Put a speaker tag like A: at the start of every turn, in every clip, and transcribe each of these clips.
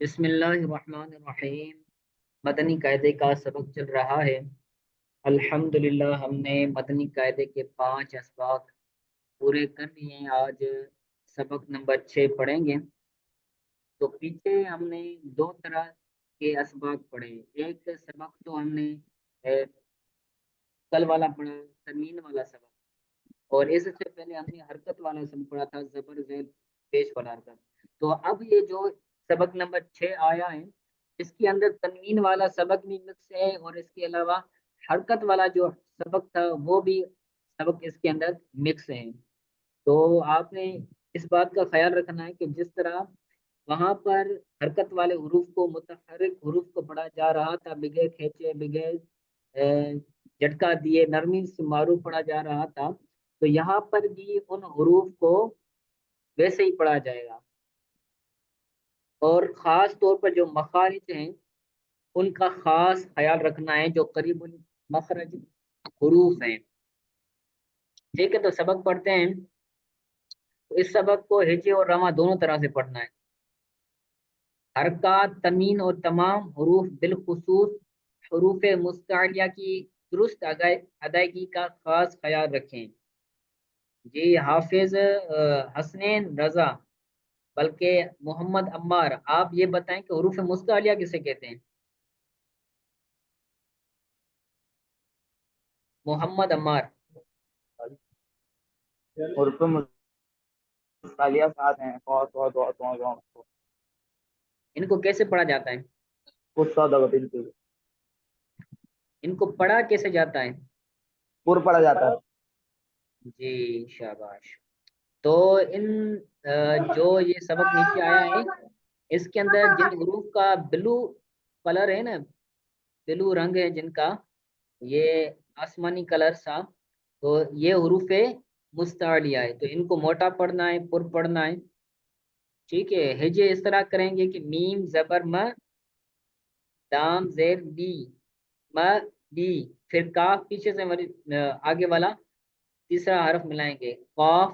A: بسم اللہ الرحمن الرحیم۔ مدنی قاعدے کا سبق چل رہا ہے۔ الحمدللہ ہم نے مدنی قاعدے کے 5 اسباق پورے کر لیے ہیں۔ آج سبق نمبر 6 پڑھیں گے۔ تو پیچھے ہم نے دو طرح کے اسباق پڑھے۔ ایک سبق تو ہم نے اے، کل والا پڑھا، تنوین والا سبق، اور اس سے پہلے ہم نے حرکت والا سبق پڑھا تھا، زبر زیر پیش والا حرکت۔ تو اب یہ جو سبق نمبر 6 آیا ہے، اس کے اندر تنوین والا سبق بھی مکس ہے، اور اس کے علاوہ حرکت والا جو سبق تھا وہ بھی سبق اس کے اندر مکس ہے۔ تو آپ نے اس بات کا خیال رکھنا ہے کہ جس طرح وہاں پر حرکت والے حروف کو، متحرک حروف کو پڑھا جا رہا تھا بغیر کھینچے، بغیر جھٹکا دیے، نرمی سے معروف پڑھا جا رہا تھا، تو یہاں پر بھی ان حروف کو ویسے ہی پڑھا جائے گا۔ اور خاص طور پر جو مخارج ہیں ان کا خاص خیال رکھنا ہے، جو قریب المخرج حروف ہیں۔ ٹھیک ہے، تو سبق پڑھتے ہیں۔ اس سبق کو ہجے اور رواں دونوں طرح سے پڑھنا ہے۔ حرکات، تنوین اور تمام حروف بالخصوص حروف مستعلیہ کی درست ادائیگی کا خاص خیال رکھیں۔ جی حافظ حسنین رضا، بلکہ محمد عمار، آپ یہ بتائیں کہ حروف مستعلیہ کسے کہتے ہیں؟ محمد عمار۔
B: حروف مستعلیہ سات ہیں، قاف صاد ضاد طاء ظا۔
A: ان کو کیسے پڑھا جاتا ہے؟
B: خود سادہ بالکل
A: ان کو پڑھا کیسے جاتا ہے؟
B: پر پڑھا جاتا ہے۔
A: جی شاباش۔ تو ان جو یہ سبق نیچے آیا ہے، اس کے اندر جن حروف کا بلو کلر ہے نا، بلو رنگ ہے جن کا، یہ آسمانی کلر سا، تو یہ حروف مستعلیہ ہے، تو ان کو موٹا پڑھنا ہے، پر پڑھنا ہے۔ ٹھیک ہے، ہجے اس طرح کریں گے کہ میم زبر م، دام زیر بی، م بی، پھر کاف پیچھے سے آگے والا تیسرا حرف ملائیں گے، قاف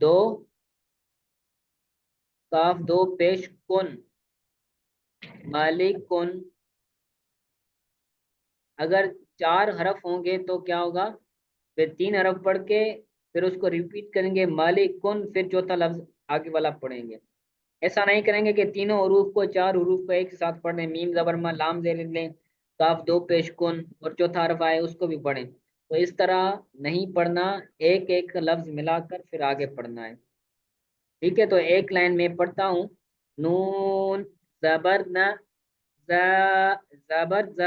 A: دو، کاف دو پیش کن، مالک کن۔ اگر 4 حرف ہوں گے تو کیا ہوگا؟ پھر 3 حرف پڑھ کے پھر اس کو ریپیٹ کریں گے، مالک کن، پھر چوتھا لفظ آگے والا پڑھیں گے۔ ایسا نہیں کریں گے کہ تینوں حروف کو، 4 حروف کو ایک ساتھ پڑھ لیں، میم زبر ما، لام زیر لیں، کاف دو پیش کن اور چوتھا حرف آئے اس کو بھی پڑھیں، تو اس طرح نہیں پڑھنا، ایک ایک لفظ ملا کر پھر آگے پڑھنا ہے۔ ٹھیک ہے، تو ایک لائن میں پڑھتا ہوں۔ نون زبر نہ، ز زبر ز،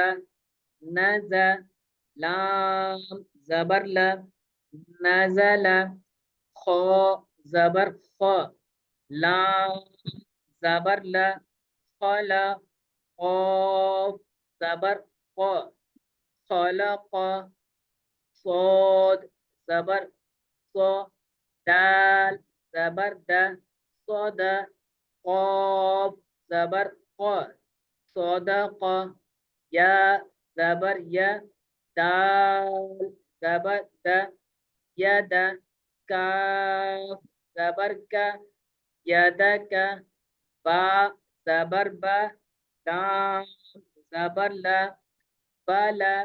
A: نز، لام زبر ل، نزل، خو زبر خ، لام زبر ل، خل، قاف زبر ق، خلق، صاد زبر ص، دال زبر د، صاد، قاف زبر ق، صدق، یا زبر یا، دال زبر د، ید، کاف زبر کا، یدک، با زبر با، لام زبر لا، بلا،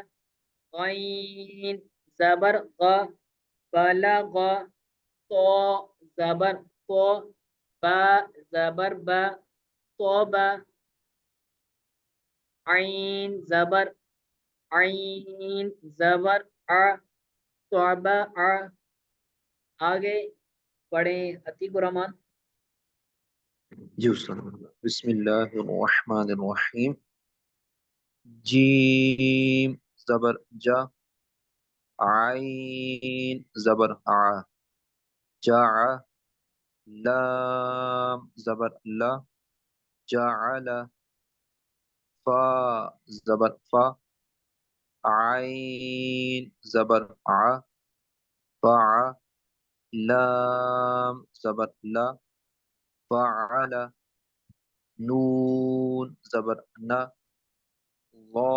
A: غین زبر غ، بلغ، تو زبر تو، با زبر با، توبہ، عین زبر عین زبر ع، توبہ ع۔ آگے پڑھیں عتیق الرحمان۔
C: جی استاد، بسم اللہ الرحمن الرحیم۔ جیم زبر جا، عین زبر ع، جع، لام زبر لا، جعل، فا زبر فا، عین زبر ع، فع، لام زبر لا، فعل، نون زبر نا، ظا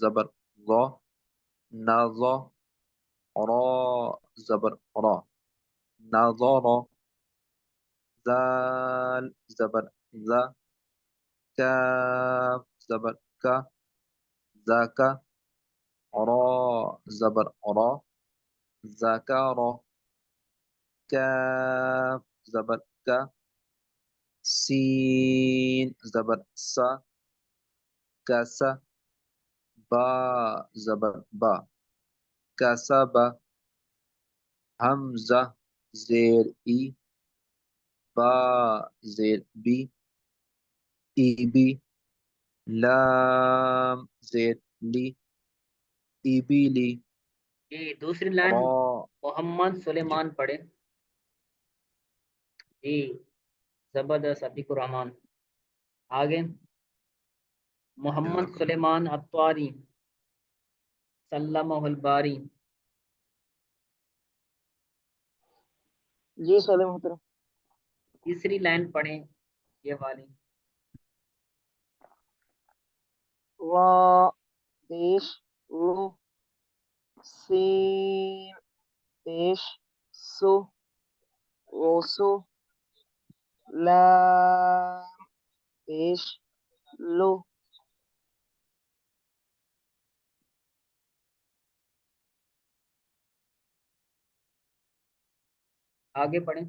C: زبر ظا، نظا، را زبر را، نظر، زال زبر ذا، کاف زبر کا، ذاکا، را زبر را، ذکر، کاف زبر کا، سین زبر سا، کسا، با زبر با، کسب، حمزہ زیر ای، با زیر بی، ای بی، لام زیر لی، ای بی لی،
A: جی دوسری لائن
C: را
A: محمد سلیمان پڑھے. جی زبردست عتیق الرحمان. آگے محمد سلیمان اتواری سلمہ الباری.
B: جی سلام محترم.
A: تیسری لائن پڑھیں یہ والی.
B: وا پیش رو سین پیش سو روسو لام پیش لو
A: آگے پڑھیں.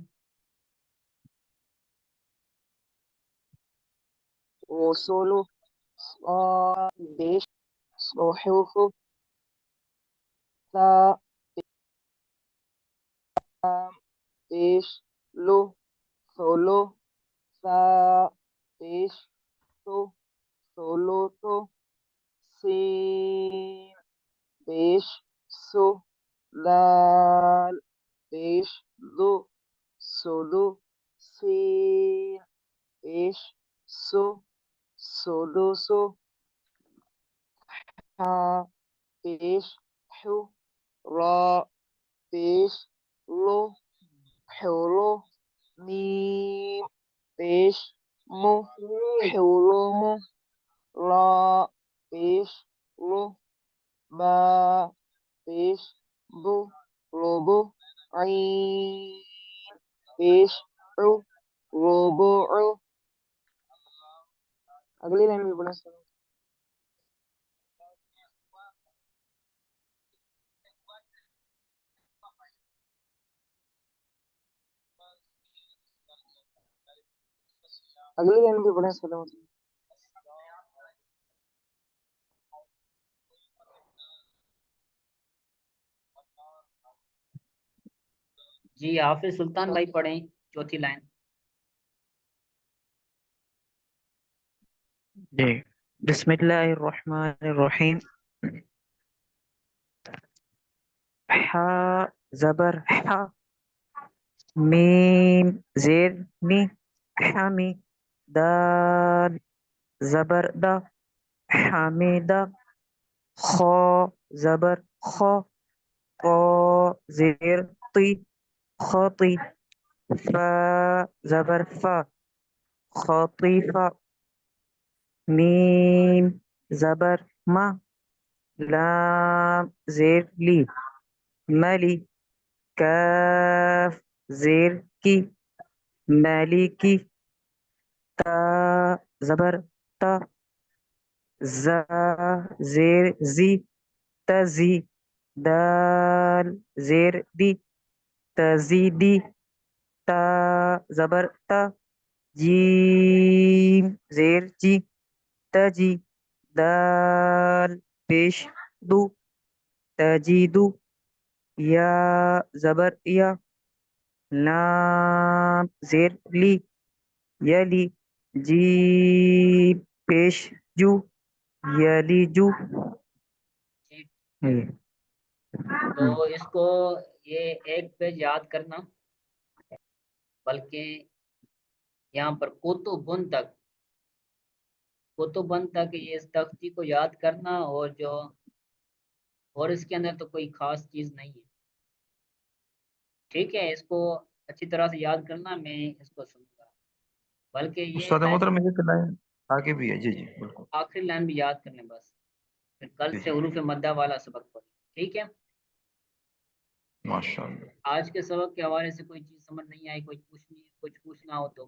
B: رسولو صاد پیش صحف تا پیش لو سولو سا پیش تو سولو تو سین پیش سو لال پیش دو سولو سین پیش سو سولو سو ہا پیش حو را پیش لو حولو میم پیش مو حولومو را پیش لو با پیش بو روبو عین پیش عو روبو عو. اگلی لائن بھی بڑا سر. اگلی لائن بھی بڑا سلام.
A: جی حافظ سلطان بھائی پڑھیں چوتھی لائن.
D: جی بسم اللہ الرحمن الرحیم. حا زبر حا، میم زیر می، حمی، دال زبر دا، حمیدہ، خا زبر خا، طا زیر طی، خاطی، فا زبر فا، خاطیفہ، میم زبر ما، لام زیر لی، ملی، کاف زیر کی، مالکی، تا زبر تا، زا زیر زی، تزی، دال زیر دی، تزیدی، تا زبر تا، جیم زیر جی، تجی، دال پیش دو، تجیدو، یا زبر یا، لام زیر لی، یلی، جیم پیش جو، یلی جو.
A: ٹھیک.
D: یہ
A: تو اس کو یہ ایک پیج یاد کرنا، بلکہ یہاں پر کوتوبن تک یہ اس تختی کو یاد کرنا، اور اس کے اندر تو کوئی خاص چیز نہیں ہے. ٹھیک ہے، اس کو اچھی طرح سے یاد کرنا، میں اس کو سنوں گا. بلکہ یہ
C: استاد
A: لائن
C: محترم مجھے لائن آگے بھی ہے. جی جی بالکل.
A: آخری لائن بھی یاد کرنے بس، پھر کل
C: جی
A: سے حروف مدہ والا سبق پڑھیں. ٹھیک ہے.
C: ماشاء اللہ.
A: آج کے سبق کے حوالے سے کوئی چیز سمجھ نہیں آئی، کچھ پوچھنا ہو تو